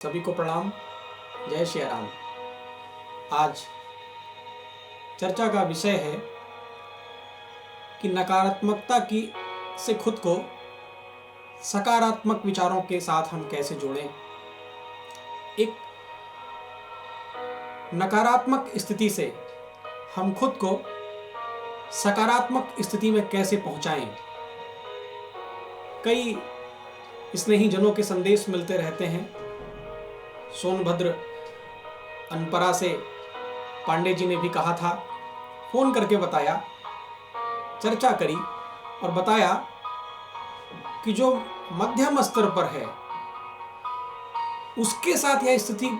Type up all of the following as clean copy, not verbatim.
सभी को प्रणाम। जय श्री राम। आज चर्चा का विषय है कि नकारात्मकता की से खुद को सकारात्मक विचारों के साथ हम कैसे जोड़ें। एक नकारात्मक स्थिति से हम खुद को सकारात्मक स्थिति में कैसे पहुंचाएं। कई स्नेही जनों के संदेश मिलते रहते हैं। सोनभद्र अनपरा से पांडे जी ने भी कहा था, फोन करके बताया, चर्चा करी और बताया कि जो मध्यम स्तर पर है उसके साथ यह स्थिति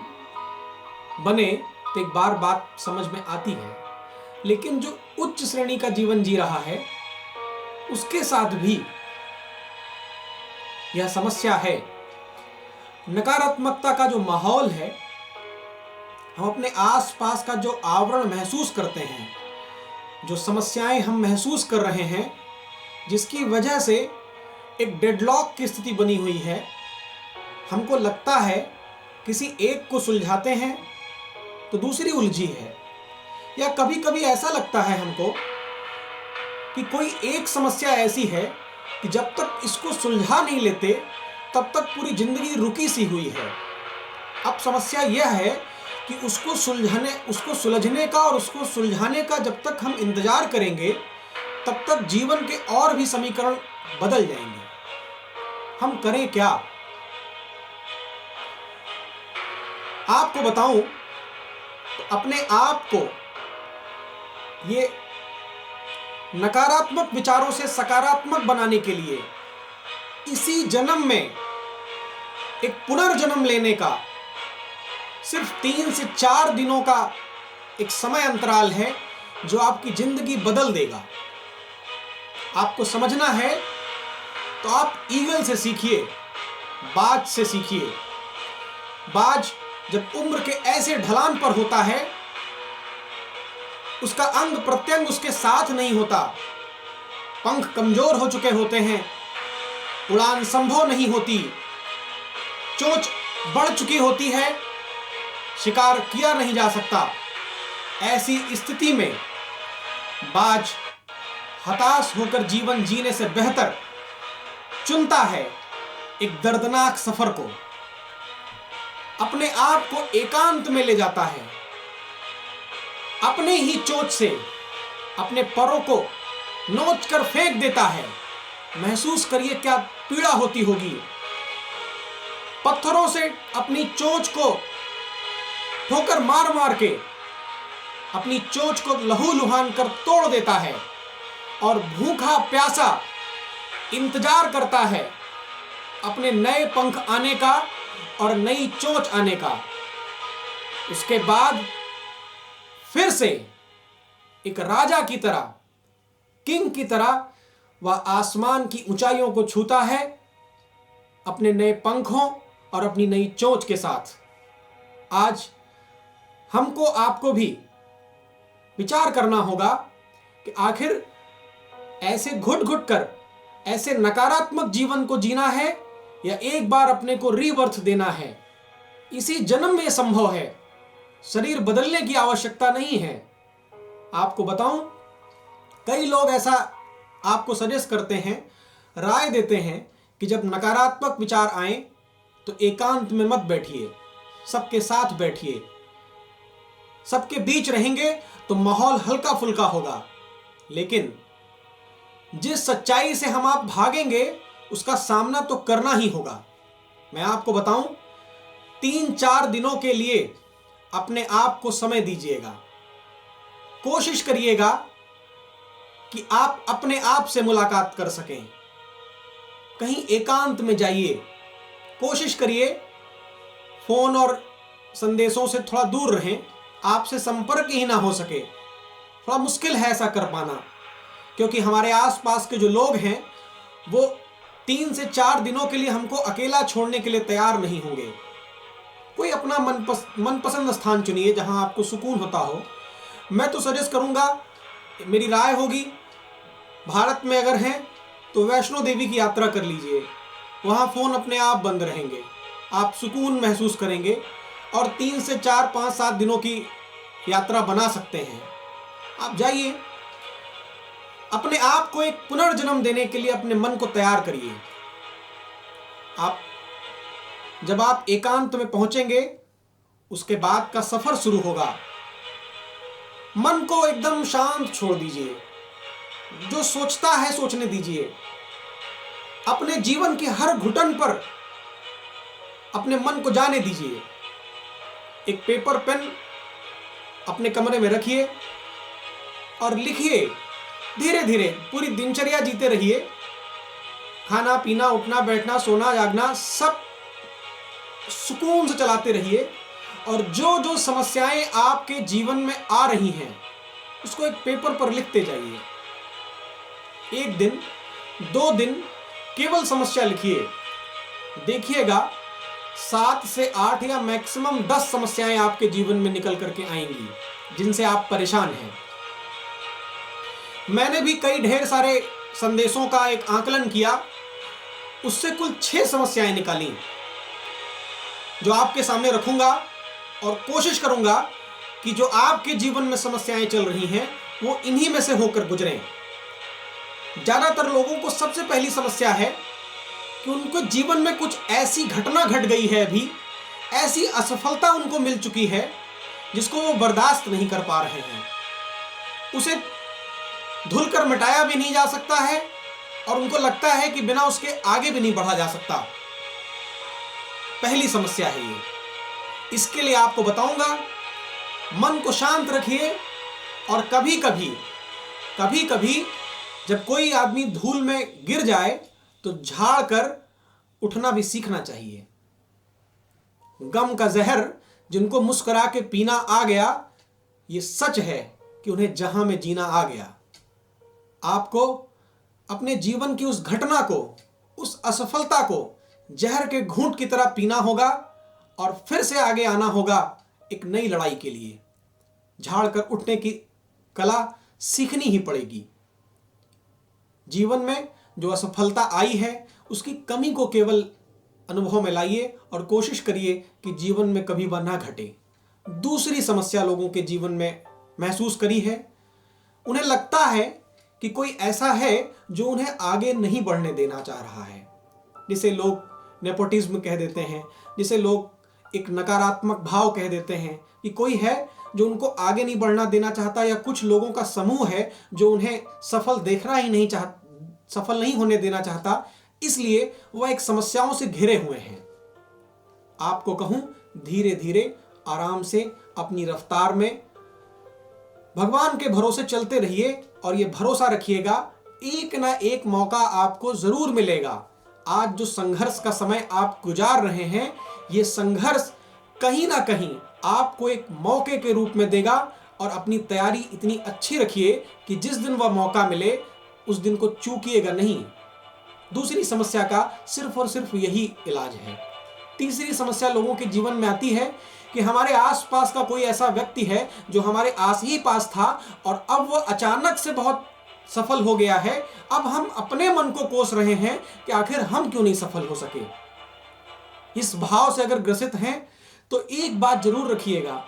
बने तो एक बार बात समझ में आती है, लेकिन जो उच्च श्रेणी का जीवन जी रहा है उसके साथ भी यह समस्या है। नकारात्मकता का जो माहौल है, हम अपने आसपास का जो आवरण महसूस करते हैं, जो समस्याएं हम महसूस कर रहे हैं, जिसकी वजह से एक डेडलॉक की स्थिति बनी हुई है। हमको लगता है किसी एक को सुलझाते हैं तो दूसरी उलझी है, या कभी कभी ऐसा लगता है हमको कि कोई एक समस्या ऐसी है कि जब तक इसको सुलझा नहीं लेते तब तक पूरी जिंदगी रुकी सी हुई है। अब समस्या यह है कि उसको सुलझने का और उसको सुलझाने का जब तक हम इंतजार करेंगे तब तक जीवन के और भी समीकरण बदल जाएंगे। हम करें क्या? आपको बताऊं तो अपने आप को ये नकारात्मक विचारों से सकारात्मक बनाने के लिए इसी जन्म में एक पुनर्जन्म लेने का सिर्फ 3 से 4 दिनों का एक समय अंतराल है जो आपकी जिंदगी बदल देगा। आपको समझना है तो आप ईगल से सीखिए, बाज से सीखिए। बाज जब उम्र के ऐसे ढलान पर होता है, उसका अंग प्रत्यंग उसके साथ नहीं होता, पंख कमजोर हो चुके होते हैं, उड़ान संभव नहीं होती, चोंच बढ़ चुकी होती है, शिकार किया नहीं जा सकता। ऐसी स्थिति में बाज हताश होकर जीवन जीने से बेहतर चुनता है एक दर्दनाक सफर को। अपने आप को एकांत में ले जाता है, अपने ही चोंच से अपने परों को नोच कर फेंक देता है। महसूस करिए क्या पीड़ा होती होगी। पत्थरों से अपनी चोंच को ठोकर मार मार के अपनी चोंच को लहूलुहान कर तोड़ देता है और भूखा प्यासा इंतजार करता है अपने नए पंख आने का और नई चोंच आने का। उसके बाद फिर से एक राजा की तरह, किंग की तरह वह आसमान की ऊंचाइयों को छूता है अपने नए पंखों और अपनी नई चोंच के साथ। आज हमको आपको भी विचार करना होगा कि आखिर ऐसे घुट घुट कर ऐसे नकारात्मक जीवन को जीना है या एक बार अपने को रीबर्थ देना है। इसी जन्म में संभव है, शरीर बदलने की आवश्यकता नहीं है। आपको बताऊं, कई लोग ऐसा आपको सजेस्ट करते हैं, राय देते हैं कि जब नकारात्मक विचार आए तो एकांत में मत बैठिए, सबके साथ बैठिए। सबके बीच रहेंगे तो माहौल हल्का फुल्का होगा, लेकिन जिस सच्चाई से हम आप भागेंगे उसका सामना तो करना ही होगा। मैं आपको बताऊं, 3-4 दिनों के लिए अपने आप को समय दीजिएगा। कोशिश करिएगा कि आप अपने आप से मुलाकात कर सकें। कहीं एकांत में जाइए, कोशिश करिए फोन और संदेशों से थोड़ा दूर रहें। आपसे संपर्क ही ना हो सके, थोड़ा मुश्किल है ऐसा कर पाना, क्योंकि हमारे आसपास के जो लोग हैं वो 3 से 4 दिनों के लिए हमको अकेला छोड़ने के लिए तैयार नहीं होंगे। कोई अपना मनपसंद स्थान चुनिए जहां आपको सुकून होता हो। मैं तो सजेस्ट करूंगा, मेरी राय होगी, भारत में अगर हैं तो वैष्णो देवी की यात्रा कर लीजिए, वहां फोन अपने आप बंद रहेंगे। आप सुकून महसूस करेंगे और 3 से 4, 5, 7 दिनों की यात्रा बना सकते हैं। आप जाइए, अपने आप को एक पुनर्जन्म देने के लिए अपने मन को तैयार करिए। जब आप एकांत में पहुंचेंगे, उसके बाद का सफर शुरू होगा। मन को एकदम शांत छोड़ दीजिए, जो सोचता है सोचने दीजिए। अपने जीवन के हर घुटन पर अपने मन को जाने दीजिए। एक पेपर पेन अपने कमरे में रखिए और लिखिए। धीरे धीरे पूरी दिनचर्या जीते रहिए। खाना पीना, उठना बैठना, सोना जागना सब सुकून से चलाते रहिए। और जो जो समस्याएं आपके जीवन में आ रही हैं, उसको एक पेपर पर लिखते जाइए। 1 दिन, 2 दिन केवल समस्या लिखिए। देखिएगा 7 से 8 या मैक्सिमम 10 समस्याएं आपके जीवन में निकल करके आएंगी जिनसे आप परेशान हैं। मैंने भी कई ढेर सारे संदेशों का एक आकलन किया, उससे कुल 6 समस्याएं निकाली, जो आपके सामने रखूंगा और कोशिश करूंगा कि जो आपके जीवन में समस्याएं चल रही हैं वो इन्हीं में से होकर गुजरें। ज्यादातर लोगों को सबसे पहली समस्या है कि उनको जीवन में कुछ ऐसी घटना घट गई है, अभी ऐसी असफलता उनको मिल चुकी है जिसको वो बर्दाश्त नहीं कर पा रहे हैं। उसे धुलकर मिटाया भी नहीं जा सकता है और उनको लगता है कि बिना उसके आगे भी नहीं बढ़ा जा सकता। पहली समस्या है ये। इसके लिए आपको बताऊंगा, मन को शांत रखिए और कभी कभी जब कोई आदमी धूल में गिर जाए तो झाड़ कर उठना भी सीखना चाहिए। गम का जहर जिनको मुस्कुरा के पीना आ गया, ये सच है कि उन्हें जहां में जीना आ गया। आपको अपने जीवन की उस घटना को, उस असफलता को जहर के घूंट की तरह पीना होगा और फिर से आगे आना होगा एक नई लड़ाई के लिए। झाड़ कर उठने की कला सीखनी ही पड़ेगी। जीवन में जो असफलता आई है उसकी कमी को केवल अनुभव में लाइए और कोशिश करिए कि जीवन में कभी वह ना घटे। दूसरी समस्या लोगों के जीवन में महसूस करी है, उन्हें लगता है कि कोई ऐसा है जो उन्हें आगे नहीं बढ़ने देना चाह रहा है, जिसे लोग नेपोटिज्म कह देते हैं, जिसे लोग एक नकारात्मक भाव कह देते हैं कि कोई है जो उनको आगे नहीं बढ़ना देना चाहता, या कुछ लोगों का समूह है जो उन्हें सफल नहीं होने देना चाहता, इसलिए वह एक समस्याओं से घिरे हुए हैं। आपको कहूं, धीरे धीरे आराम से अपनी रफ्तार में भगवान के भरोसे चलते रहिए और यह भरोसा रखिएगा एक ना एक मौका आपको जरूर मिलेगा। आज जो संघर्ष का समय आप गुजार रहे हैं, यह संघर्ष कहीं ना कहीं आपको एक मौके के रूप में देगा। और अपनी तैयारी इतनी अच्छी रखिए कि जिस दिन वह मौका मिले उस दिन को चूकिएगा नहीं। दूसरी समस्या का सिर्फ और सिर्फ यही इलाज है। तीसरी समस्या लोगों के जीवन में आती है कि हमारे आसपास का कोई ऐसा व्यक्ति है जो हमारे आस ही पास था और अब वह अचानक से बहुत सफल हो गया है। अब हम अपने मन को कोस रहे हैं कि आखिर हम क्यों नहीं सफल हो सके। इस भाव से अगर ग्रसित हैं तो एक बात जरूर रखिएगा,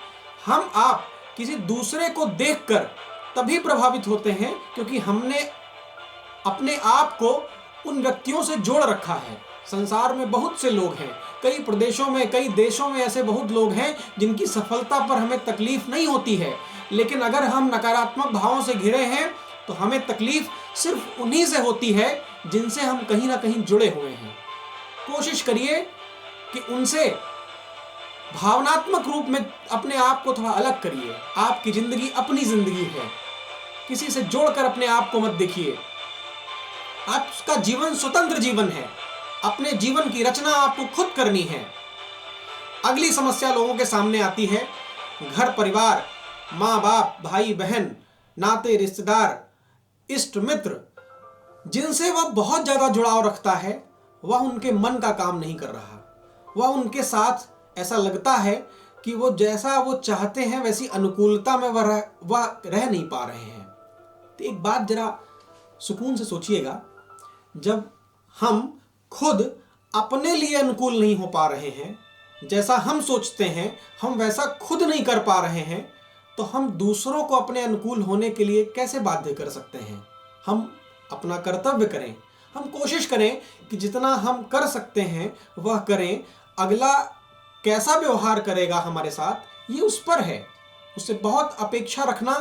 हम आप किसी दूसरे को देखकर तभी प्रभावित होते हैं क्योंकि हमने अपने आप को उन व्यक्तियों से जोड़ रखा है। संसार में बहुत से लोग हैं, कई प्रदेशों में, कई देशों में ऐसे बहुत लोग हैं जिनकी सफलता पर हमें तकलीफ नहीं होती है, लेकिन अगर हम नकारात्मक भावों से घिरे हैं तो हमें तकलीफ सिर्फ उन्हीं से होती है जिनसे हम कहीं ना कहीं जुड़े हुए हैं। कोशिश करिए कि उनसे भावनात्मक रूप में अपने आप को थोड़ा अलग करिए। आपकी जिंदगी अपनी जिंदगी है, किसी से जोड़कर अपने आप को मत देखिए। आपका जीवन स्वतंत्र जीवन है, अपने जीवन की रचना आपको खुद करनी है। अगली समस्या लोगों के सामने आती है, घर परिवार, माँ बाप, भाई बहन, नाते रिश्तेदार, इष्ट मित्र, जिनसे वह बहुत ज्यादा जुड़ाव रखता है, वह उनके मन का काम नहीं कर रहा। वह उनके साथ ऐसा लगता है कि वो जैसा वो चाहते हैं वैसी अनुकूलता में वह रह नहीं पा रहे हैं। तो एक बात जरा सुकून से सोचिएगा, जब हम खुद अपने लिए अनुकूल नहीं हो पा रहे हैं, जैसा हम सोचते हैं हम वैसा खुद नहीं कर पा रहे हैं, तो हम दूसरों को अपने अनुकूल होने के लिए कैसे बाध्य कर सकते हैं। हम अपना कर्तव्य करें, हम कोशिश करें कि जितना हम कर सकते हैं वह करें। अगला कैसा व्यवहार करेगा हमारे साथ ये उस पर है। उससे बहुत अपेक्षा रखना,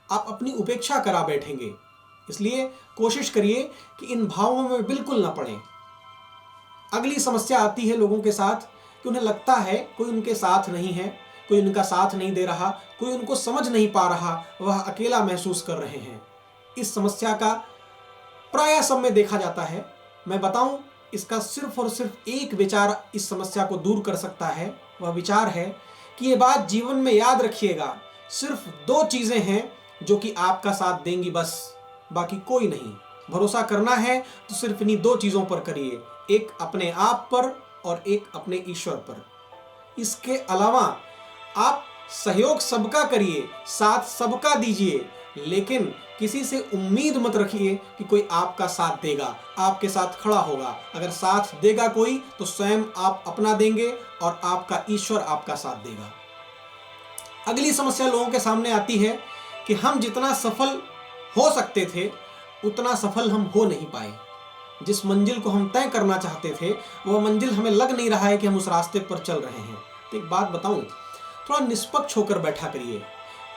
आप अपनी उपेक्षा करा बैठेंगे। इसलिए कोशिश करिए कि इन भावों में बिल्कुल ना पड़ें। अगली समस्या आती है लोगों के साथ कि उन्हें लगता है कोई उनके साथ नहीं है, कोई उनका साथ नहीं दे रहा, कोई उनको समझ नहीं पा रहा, वह अकेला महसूस कर रहे हैं। इस समस्या का प्राय सब में देखा जाता है। मैं बताऊं, इसका सिर्फ और सिर्फ एक विचार इस समस्या को दूर कर सकता है। वह विचार है कि ये बात जीवन में याद रखिएगा, सिर्फ 2 चीजें हैं जो कि आपका साथ देंगी, बस, बाकी कोई नहीं। भरोसा करना है तो सिर्फ इन्हीं 2 चीजों पर करिए, एक अपने आप पर और एक अपने ईश्वर पर। इसके अलावा आप सहयोग सबका करिए, साथ सबका दीजिए, लेकिन किसी से उम्मीद मत रखिए कि कोई आपका साथ देगा, आपके साथ खड़ा होगा। अगर साथ देगा कोई तो स्वयं आप अपना देंगे और आपका ईश्वर आपका साथ देगा। अगली समस्या लोगों के सामने आती है कि हम जितना सफल हो सकते थे उतना सफल हम हो नहीं पाए। जिस मंजिल को हम तय करना चाहते थे वह मंजिल हमें लग नहीं रहा है कि हम उस रास्ते पर चल रहे हैं। तो एक बात बताऊं, थोड़ा निष्पक्ष होकर बैठा करिए।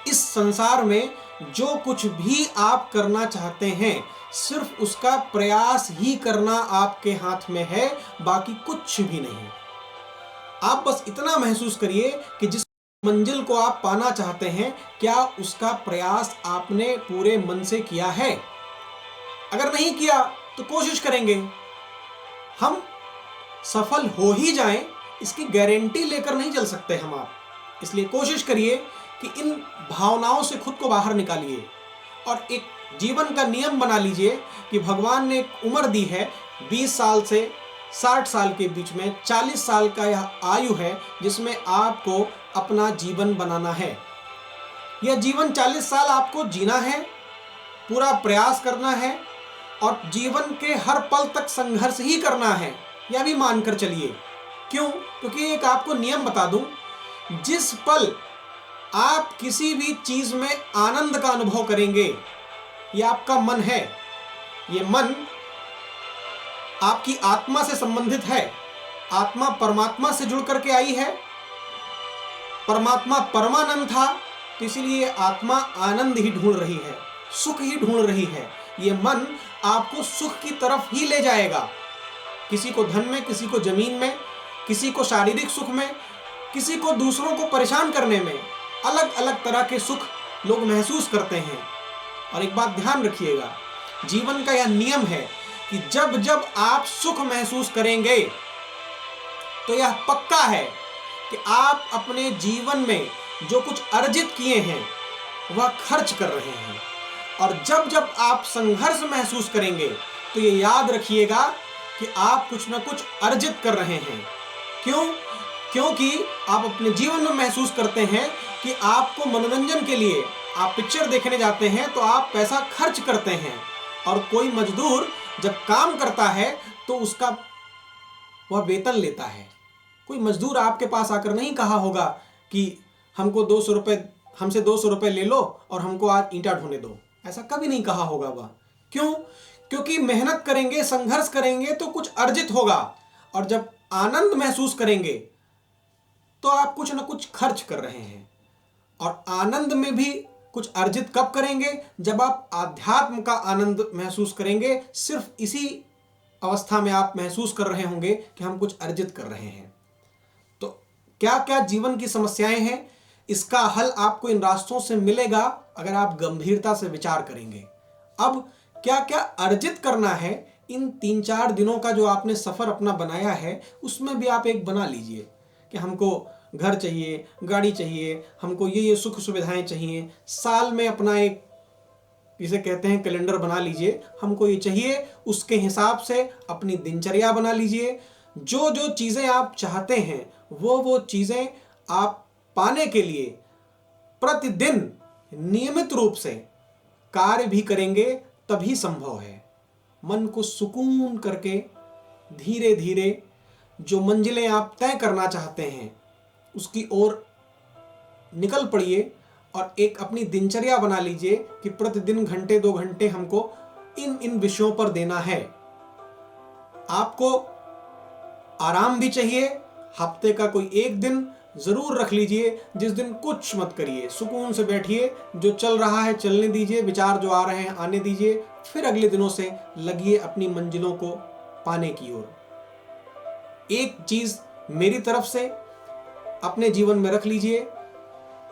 इस संसार में जो कुछ भी आप करना चाहते हैं सिर्फ उसका प्रयास ही करना आपके हाथ में है, बाकी कुछ भी नहीं। आप बस इतना महसूस करिए कि जिस मंजिल को आप पाना चाहते हैं क्या उसका प्रयास आपने पूरे मन से किया है। अगर नहीं किया तो कोशिश करेंगे, हम सफल हो ही जाएं इसकी गारंटी लेकर नहीं चल सकते हम आप। इसलिए कोशिश करिए कि इन भावनाओं से खुद को बाहर निकालिए और एक जीवन का नियम बना लीजिए कि भगवान ने एक उम्र दी है 20 साल से 60 साल के बीच में, 40 साल का यह आयु है जिसमें आपको अपना जीवन बनाना है। यह जीवन 40 साल आपको जीना है, पूरा प्रयास करना है और जीवन के हर पल तक संघर्ष ही करना है, यह भी मानकर चलिए। क्यों? क्योंकि एक आपको नियम बता दूं, जिस पल आप किसी भी चीज में आनंद का अनुभव करेंगे, यह आपका मन है, ये मन आपकी आत्मा से संबंधित है। आत्मा परमात्मा से जुड़ करके आई है, परमात्मा परमानंद था, तो इसीलिए आत्मा आनंद ही ढूंढ रही है, सुख ही ढूंढ रही है। ये मन आपको सुख की तरफ ही ले जाएगा, किसी को धन में, किसी को जमीन में, किसी को शारीरिक सुख में, किसी को दूसरों को परेशान करने में। अलग अलग तरह के सुख लोग महसूस करते हैं। और एक बात ध्यान रखिएगा, जीवन का यह नियम है कि जब जब आप सुख महसूस करेंगे तो यह पक्का है कि आप अपने जीवन में जो कुछ अर्जित किए हैं वह खर्च कर रहे हैं। और जब जब आप संघर्ष महसूस करेंगे तो ये याद रखिएगा कि आप कुछ ना कुछ अर्जित कर रहे हैं। क्यों? क्योंकि आप अपने जीवन में महसूस करते हैं कि आपको मनोरंजन के लिए आप पिक्चर देखने जाते हैं तो आप पैसा खर्च करते हैं, और कोई मजदूर जब काम करता है तो उसका वह वेतन लेता है। कोई मजदूर आपके पास आकर नहीं कहा होगा कि हमको 200 रुपये, हमसे 200 रुपये ले लो और हमको आज ईंटा ढोने दो, ऐसा कभी नहीं कहा होगा वह। क्यों? क्योंकि मेहनत करेंगे, संघर्ष करेंगे तो कुछ अर्जित होगा, और जब आनंद महसूस करेंगे तो आप कुछ ना कुछ खर्च कर रहे हैं। और आनंद में भी कुछ अर्जित कब करेंगे? जब आप आध्यात्म का आनंद महसूस करेंगे। सिर्फ इसी अवस्था में आप महसूस कर रहे होंगे कि हम कुछ अर्जित कर रहे हैं। तो क्या क्या जीवन की समस्याएं हैं, इसका हल आपको इन रास्तों से मिलेगा अगर आप गंभीरता से विचार करेंगे। अब क्या क्या अर्जित करना है, इन 3-4 दिनों का जो आपने सफर अपना बनाया है उसमें भी आप एक बना लीजिए कि हमको घर चाहिए, गाड़ी चाहिए, हमको ये सुख सुविधाएं चाहिए। साल में अपना एक, जिसे कहते हैं, कैलेंडर बना लीजिए, हमको ये चाहिए, उसके हिसाब से अपनी दिनचर्या बना लीजिए। जो जो चीज़ें आप चाहते हैं वो चीज़ें आप पाने के लिए प्रतिदिन नियमित रूप से कार्य भी करेंगे तभी संभव है। मन को सुकून करके धीरे धीरे जो मंजिलें आप तय करना चाहते हैं उसकी ओर निकल पड़िए और एक अपनी दिनचर्या बना लीजिए कि प्रतिदिन घंटे 2 घंटे हमको इन इन विषयों पर देना है। आपको आराम भी चाहिए, हफ्ते का कोई एक दिन जरूर रख लीजिए जिस दिन कुछ मत करिए, सुकून से बैठिए, जो चल रहा है चलने दीजिए, विचार जो आ रहे हैं आने दीजिए, फिर अगले दिनों से लगिए अपनी मंजिलों को पाने की ओर। एक चीज मेरी तरफ से अपने जीवन में रख लीजिए,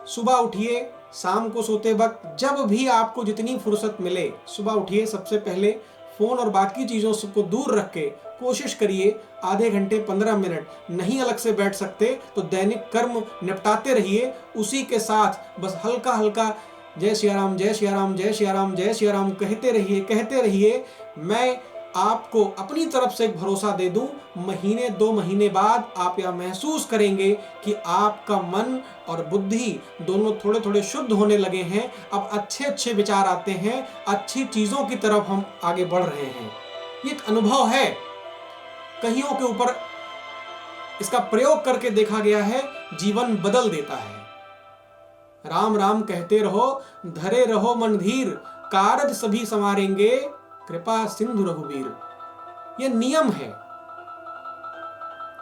सुबह उठिए, शाम को सोते वक्त जब भी आपको जितनी फुर्सत मिले सुबह उठिए, सबसे पहले फोन और बाकी चीजों को दूर रख के कोशिश करिए आधे घंटे 15 मिनट, नहीं अलग से बैठ सकते तो दैनिक कर्म निपटाते रहिए, उसी के साथ बस हल्का हल्का जय सिया राम जय सिया राम जय सिया राम जय सिया राम कहते रहिए। मैं आपको अपनी तरफ से एक भरोसा दे दूं, महीने 2 महीने बाद आप यह महसूस करेंगे कि आपका मन और बुद्धि दोनों थोड़े थोड़े शुद्ध होने लगे हैं। अब अच्छे अच्छे विचार आते हैं, अच्छी चीजों की तरफ हम आगे बढ़ रहे हैं। ये एक अनुभव है, कईयों के ऊपर इसका प्रयोग करके देखा गया है, जीवन बदल देता है। राम राम कहते रहो, धरे रहो मन धीर, कारज सभी संवारेंगे, कृपा सिंधु रघुवीर। यह नियम है,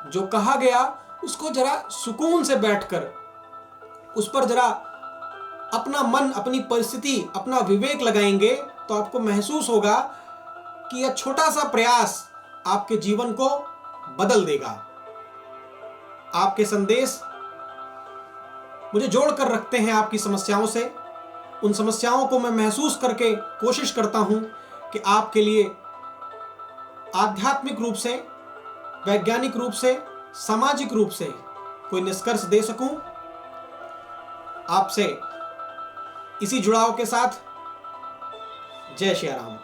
जो कहा गया उसको जरा सुकून से बैठकर उस पर जरा अपना मन, अपनी परिस्थिति, अपना विवेक लगाएंगे तो आपको महसूस होगा कि यह छोटा सा प्रयास आपके जीवन को बदल देगा। आपके संदेश मुझे जोड़कर रखते हैं आपकी समस्याओं से। उन समस्याओं को मैं महसूस करके कोशिश करता हूं कि आपके लिए आध्यात्मिक रूप से, वैज्ञानिक रूप से, सामाजिक रूप से कोई निष्कर्ष दे सकूं। आपसे इसी जुड़ाव के साथ जय श्री राम।